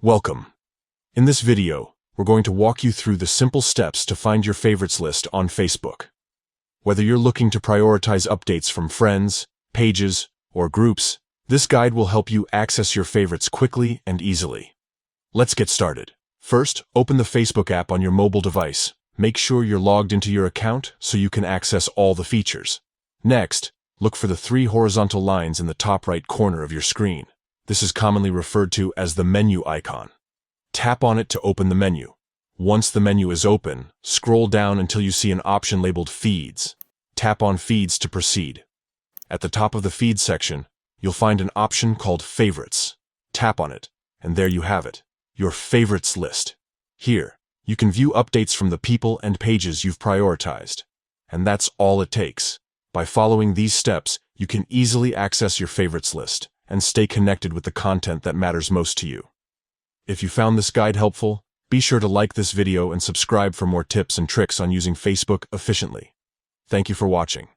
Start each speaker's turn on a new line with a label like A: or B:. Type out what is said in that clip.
A: Welcome. In this video, we're going to walk you through the simple steps to find your favorites list on Facebook. Whether you're looking to prioritize updates from friends, pages, or groups, this guide will help you access your favorites quickly and easily. Let's get started. First, open the Facebook app on your mobile device. Make sure you're logged into your account so you can access all the features. Next, look for the three horizontal lines in the top right corner of your screen. This is commonly referred to as the menu icon. Tap on it to open the menu. Once the menu is open, scroll down until you see an option labeled Feeds. Tap on Feeds to proceed. At the top of the Feeds section, you'll find an option called Favorites. Tap on it, and there you have it, your favorites list. Here, you can view updates from the people and pages you've prioritized. And that's all it takes. By following these steps, you can easily access your favorites list and stay connected with the content that matters most to you. If you found this guide helpful, be sure to like this video and subscribe for more tips and tricks on using Facebook efficiently. Thank you for watching.